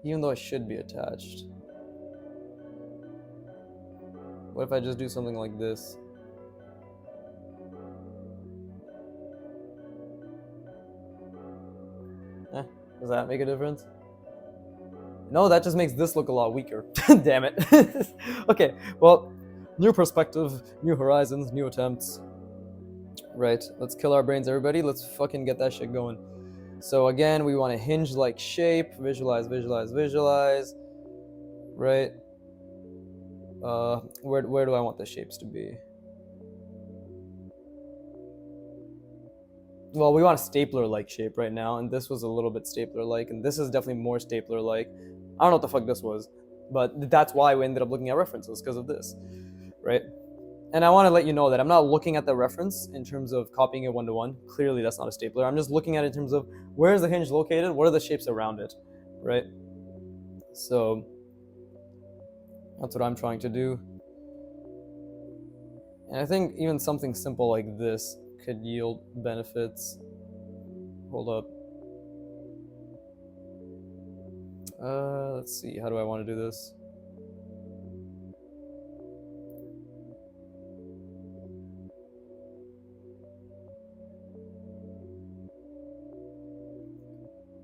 Even though it should be attached. What if I just do something like this? Does that make a difference? No, that just makes this look a lot weaker. Damn it. Okay, well, new perspective, new horizons, new attempts. Right, let's kill our brains, everybody. Let's fucking get that shit going. So again, we want a hinge-like shape. Visualize, visualize, visualize. Right. Where do I want the shapes to be? Well, we want a stapler-like shape right now, and this was a little bit stapler-like, and this is definitely more stapler-like. I don't know what the fuck this was, but that's why we ended up looking at references, because of this, right? And I want to let you know that I'm not looking at the reference in terms of copying it one-to-one. Clearly, that's not a stapler. I'm just looking at it in terms of where is the hinge located, what are the shapes around it, right? So that's what I'm trying to do. And I think even something simple like this could yield benefits. Hold up. Let's see, how do I want to do this?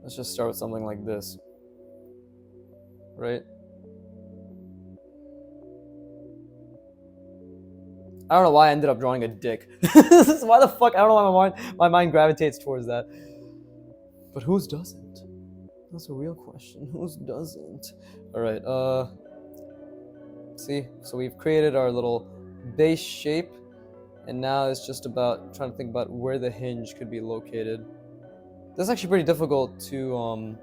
Let's just start with something like this, right? I don't know why I ended up drawing a dick. Why the fuck? I don't know why my mind gravitates towards that. But whose doesn't? That's a real question. Whose doesn't? All right. See, so we've created our little base shape, and now it's just about trying to think about where the hinge could be located. This is actually pretty difficult to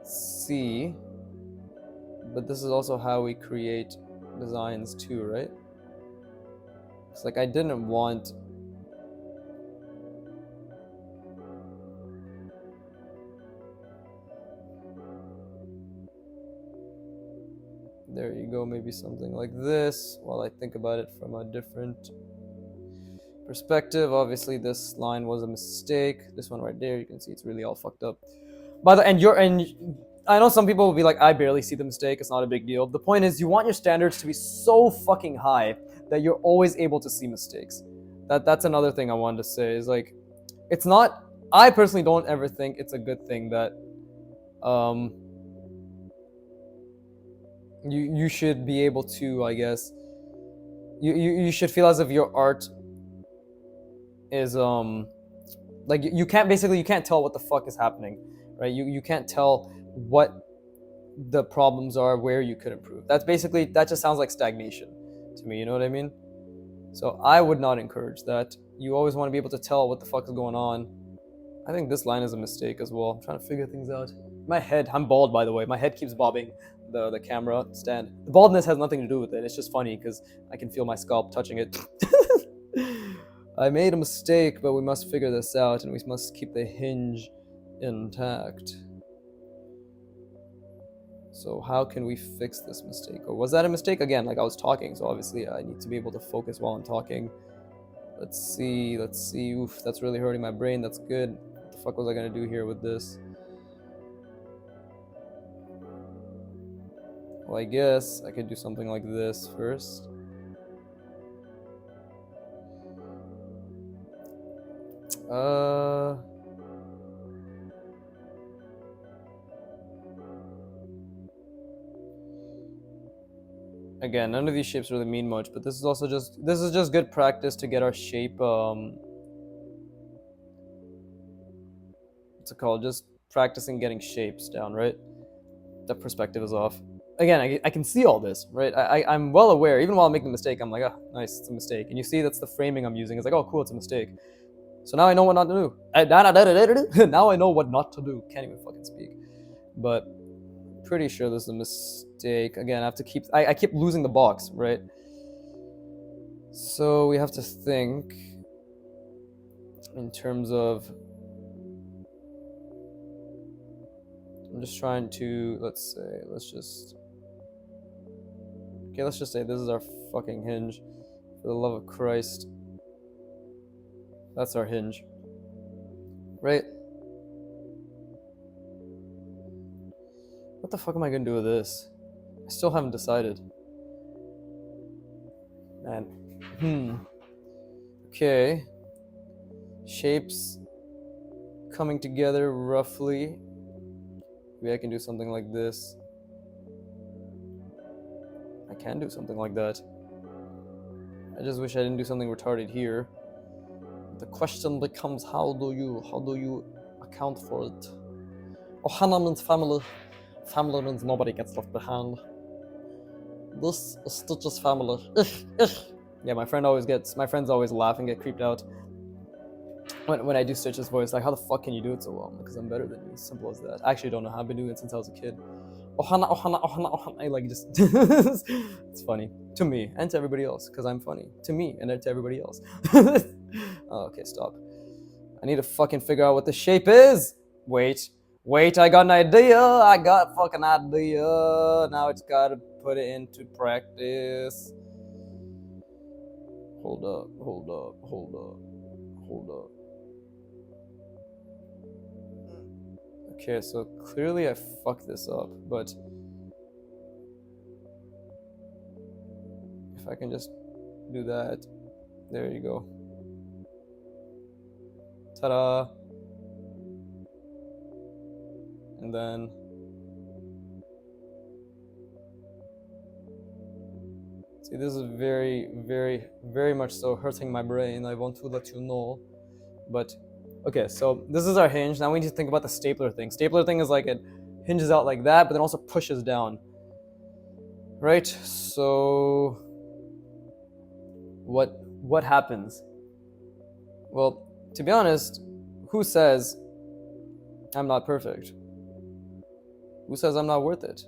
see, but this is also how we create designs too, right? It's like I didn't want there you go, maybe something like this while I think about it from a different perspective. Obviously this line was a mistake. This one right there, you can see it's really all fucked up. And I know some people will be like, I barely see the mistake, it's not a big deal. The point is you want your standards to be so fucking high that you're always able to see mistakes. That's another thing I wanted to say is like, it's not, I personally don't ever think it's a good thing that you should be able to, I guess, you should feel as if your art is like you can't tell what the fuck is happening, right? You can't tell what the problems are, where you could improve. That just sounds like stagnation to me, you know what I mean? So I would not encourage that. You always want to be able to tell what the fuck is going on. I think this line is a mistake as well. I'm trying to figure things out. My head, I'm bald by the way, my head keeps bobbing the camera stand. The baldness has nothing to do with it, it's just funny because I can feel my scalp touching it. I made a mistake, but we must figure this out and we must keep the hinge intact. So how can we fix this mistake? Or was that a mistake? Again, like I was talking, so obviously I need to be able to focus while I'm talking. Let's see. Oof, that's really hurting my brain. That's good. What the fuck was I gonna do here with this? Well, I guess I could do something like this first. Again, none of these shapes really mean much, but this is just good practice to get our shape, what's it called? Just practicing getting shapes down, right? The perspective is off. Again, I can see all this, right? I'm well aware, even while I'm making the mistake, I'm like, oh, nice, it's a mistake. And you see that's the framing I'm using. It's like, oh, cool, it's a mistake. So now I know what not to do. Now I know what not to do. Can't even fucking speak. But pretty sure this is a mistake. Again, I keep losing the box, right? So we have to think in terms of, I'm just trying to, let's just say this is our fucking hinge. For the love of Christ. That's our hinge. Right? What the fuck am I gonna do with this? I still haven't decided. Man. Okay. Shapes coming together roughly. Maybe I can do something like this. I can do something like that. I just wish I didn't do something retarded here. The question becomes, how do you account for it? Oh, Hannah means family. Family means nobody gets left behind. This is Stitch's family. Yeah, my friends always laugh and get creeped out when I do Stitch's voice. Like, how the fuck can you do it so well? Because I'm better than you. Simple as that. I actually don't know how. I've been doing it since I was a kid. Ohana. I like just. It's funny to me and to everybody else because I'm funny to me and then to everybody else. Oh, okay, stop. I need to fucking figure out what the shape is. Wait, I got an idea. I got a fucking idea. Now it's gotta put it into practice. Hold up. Okay, so clearly I fucked this up, but if I can just do that, there you go. Ta-da! And then see, this is very, very, very much so hurting my brain. I want to let you know, but okay. So this is our hinge. Now we need to think about the stapler thing. Stapler thing is like it hinges out like that, but then also pushes down. Right? So what happens? Well, to be honest, who says I'm not perfect. Who says I'm not worth it?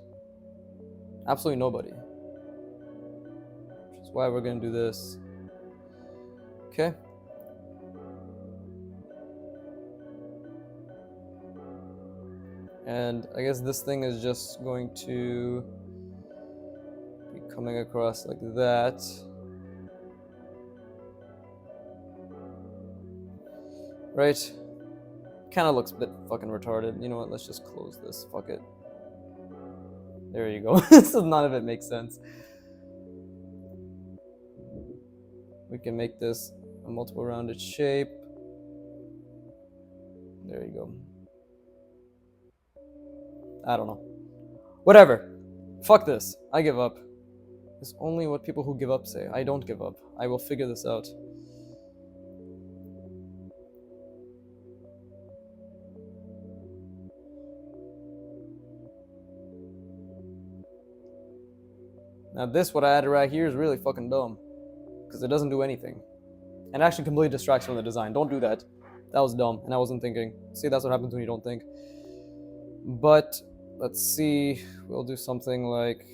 Absolutely nobody. Which is why we're gonna do this. Okay. And I guess this thing is just going to be coming across like that. Right? Kind of looks a bit fucking retarded. You know what? Let's just close this. Fuck it. There you go. So none of it makes sense. We can make this a multiple rounded shape. There you go. I don't know. Whatever. Fuck this. I give up. It's only what people who give up say. I don't give up. I will figure this out. Now this, what I added right here, is really fucking dumb. Because it doesn't do anything. And actually completely distracts from the design. Don't do that. That was dumb, and I wasn't thinking. See, that's what happens when you don't think. But, let's see. We'll do something like...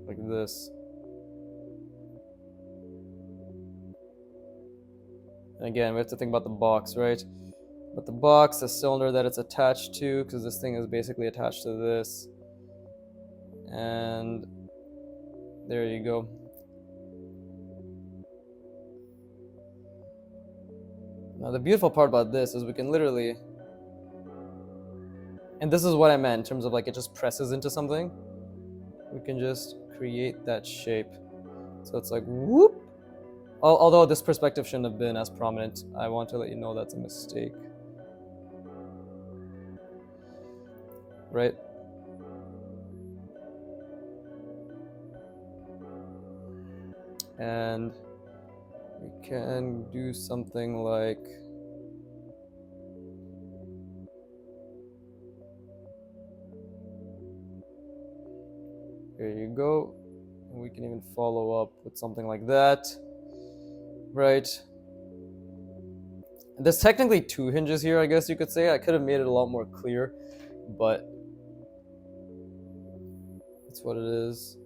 like this. And again, we have to think about the box, right? But the box, the cylinder that it's attached to, because this thing is basically attached to this. And there you go. Now the beautiful part about this is we can literally, and this is what I meant in terms of like it just presses into something. We can just create that shape. So it's like whoop. Although this perspective shouldn't have been as prominent, I want to let you know that's a mistake. Right? And we can do something like here you go. And we can even follow up with something like that. Right. There's technically two hinges here, I guess you could say. I could have made it a lot more clear, but that's what it is.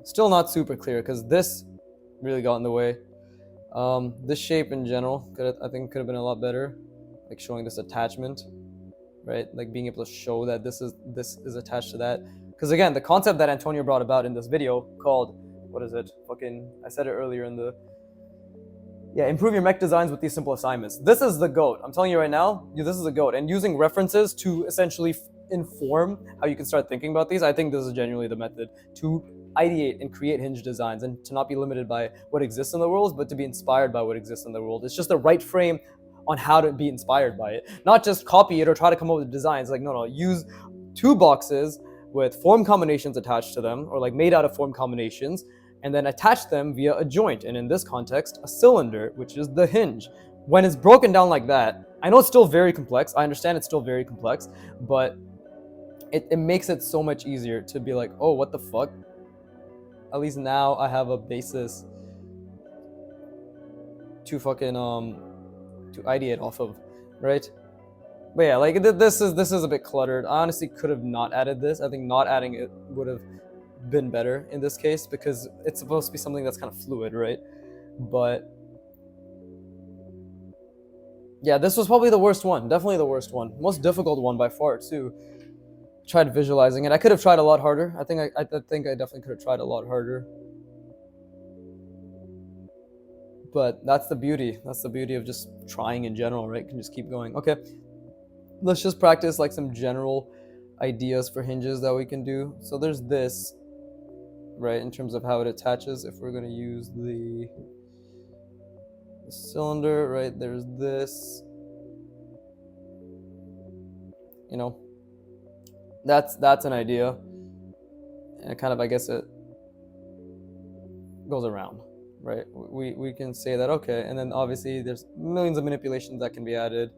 Still not super clear because this really got in the way. This shape in general, I think could have been a lot better, like showing this attachment, right? Like being able to show that this is attached to that. Because again, the concept that Antonio brought about in this video called, what is it? Fucking, I said it earlier in the, yeah, improve your mech designs with these simple assignments. This is the GOAT. I'm telling you right now, this is the GOAT. And using references to essentially inform how you can start thinking about these, I think this is genuinely the method to ideate and create hinge designs and to not be limited by what exists in the world, but to be inspired by what exists in the world. It's just the right frame on how to be inspired by it. Not just copy it or try to come up with designs. Like, no, use two boxes with form combinations attached to them, or like made out of form combinations, and then attach them via a joint. And in this context, a cylinder, which is the hinge. When it's broken down like that, I know it's still very complex. I understand it's still very complex, but it makes it so much easier to be like, oh, what the fuck? At least now I have a basis to fucking to ideate off of, right? But yeah, like this is a bit cluttered. I honestly could have not added this. I think not adding it would have been better in this case because it's supposed to be something that's kind of fluid, right? But yeah, this was probably the worst one. Definitely the worst one. Most difficult one by far too. Tried visualizing it. I could have tried a lot harder. I think I definitely could have tried a lot harder. But that's the beauty. That's the beauty of just trying in general, right? You can just keep going. Okay, let's just practice like some general ideas for hinges that we can do. So there's this, right, in terms of how it attaches. If we're going to use the cylinder, right, there's this, you know, that's an idea. And kind of, I guess it goes around, right? We can say that, okay, and then obviously there's millions of manipulations that can be added.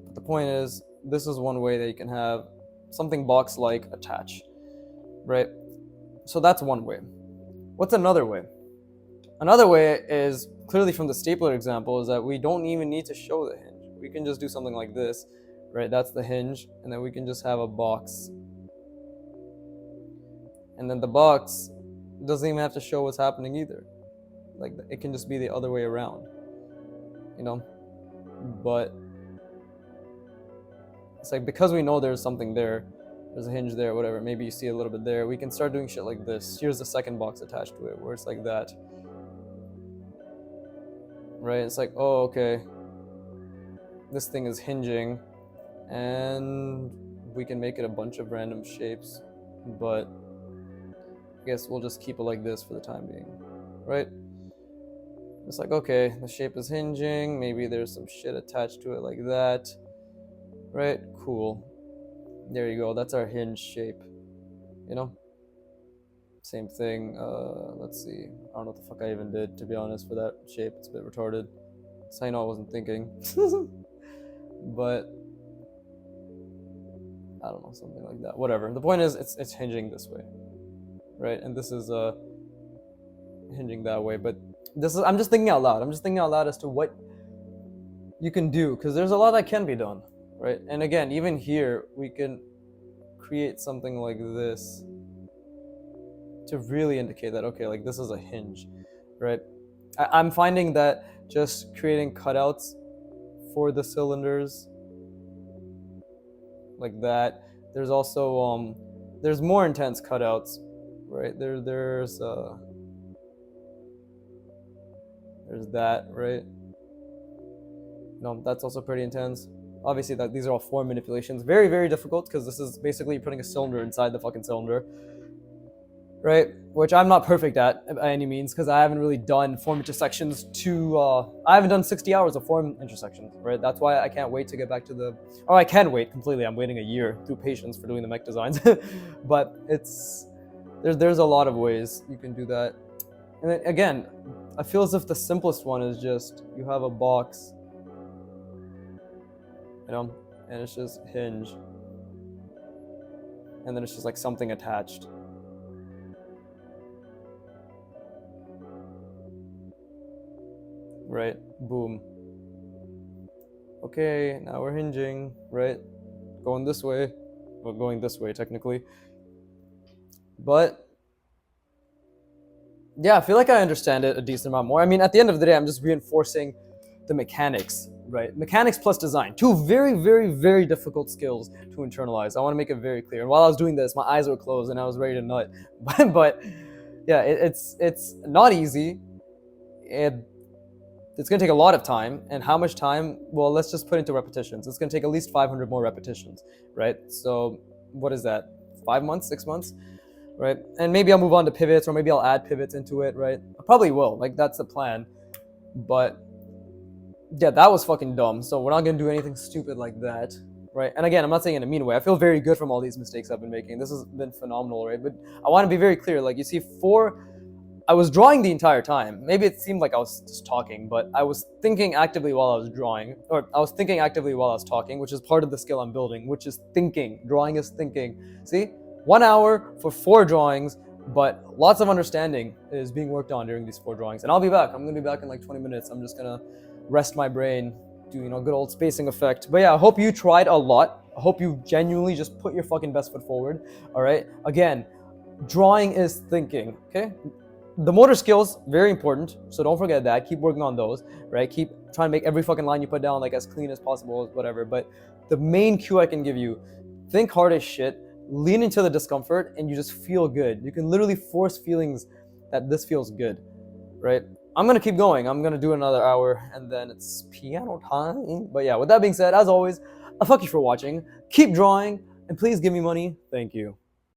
But the point is, this is one way that you can have something box-like attach. right? So that's one way. What's another way? Another way is clearly from the stapler example is that we don't even need to show the hinge. We can just do something like this, right? That's the hinge, and then we can just have a box. And then the box doesn't even have to show what's happening either. Like, it can just be the other way around, you know? But it's like, because we know there's something there, there's a hinge there, whatever, maybe you see a little bit there, we can start doing shit like this. Here's the second box attached to it, where it's like that. Right? It's like, oh, okay, this thing is hinging, and we can make it a bunch of random shapes, but I guess we'll just keep it like this for the time being, right? It's like, okay, the shape is hinging, maybe there's some shit attached to it like that, right? Cool. There you go, that's our hinge shape, you know? Same thing, let's see, I don't know what the fuck I even did, to be honest, for that shape. It's a bit retarded. That's how you know I wasn't thinking. But I don't know, something like that. Whatever. The point is, it's hinging this way, right? And this is hinging that way. But this is, I'm just thinking out loud. I'm just thinking out loud as to what you can do, because there's a lot that can be done, right? And again, even here, we can create something like this to really indicate that, okay, like this is a hinge, right? I'm finding that just creating cutouts for the cylinders like that. There's also there's more intense cutouts, right? There's that, right? No, that's also pretty intense. Obviously, that these are all form manipulations. Very, very difficult, because this is basically putting a cylinder inside the fucking cylinder, right? Which I'm not perfect at by any means, because I haven't really done form intersections I haven't done 60 hours of form intersections, right? That's why I can't wait to get back to the, or I can wait completely. I'm waiting a year through patience for doing the mech designs. But there's a lot of ways you can do that. And then, again, I feel as if the simplest one is just, you have a box, you know, and it's just hinge, and then it's just like something attached. Right, boom. Okay, now we're hinging, right? Going this way, well, going this way technically. But yeah, I feel like I understand it a decent amount more. I mean, at the end of the day, I'm just reinforcing the mechanics, right? Mechanics plus design, two very, very, very difficult skills to internalize. I want to make it very clear. And while I was doing this, my eyes were closed and I was ready to nut. But yeah, it's not easy. It's going to take a lot of time. And how much time? Well, let's just put into repetitions. It's going to take at least 500 more repetitions, right? So what is that? 5 months, 6 months, right? And maybe I'll move on to pivots, or maybe I'll add pivots into it, right? I probably will. Like, that's the plan. But yeah, that was fucking dumb. So we're not going to do anything stupid like that, right? And again, I'm not saying in a mean way. I feel very good from all these mistakes I've been making. This has been phenomenal, right? But I want to be very clear. Like, you see, I was drawing the entire time. Maybe it seemed like I was just talking, but I was thinking actively while I was drawing, or I was thinking actively while I was talking, which is part of the skill I'm building, which is thinking. Drawing is thinking. See? 1 hour for 4 drawings, but lots of understanding is being worked on during these 4 drawings. And I'll be back. I'm going to be back in like 20 minutes. I'm just going to rest my brain, do, good old spacing effect. But yeah, I hope you tried a lot. I hope you genuinely just put your fucking best foot forward, all right? Again, drawing is thinking, okay? The motor skills, very important, so don't forget that. Keep working on those, right? Keep trying to make every fucking line you put down like as clean as possible, whatever. But the main cue I can give you, think hard as shit, lean into the discomfort, and you just feel good. You can literally force feelings that this feels good, right? I'm gonna keep going. I'm gonna do another hour, and then it's piano time. But yeah, with that being said, as always, I fuck you for watching. Keep drawing, and please give me money. Thank you.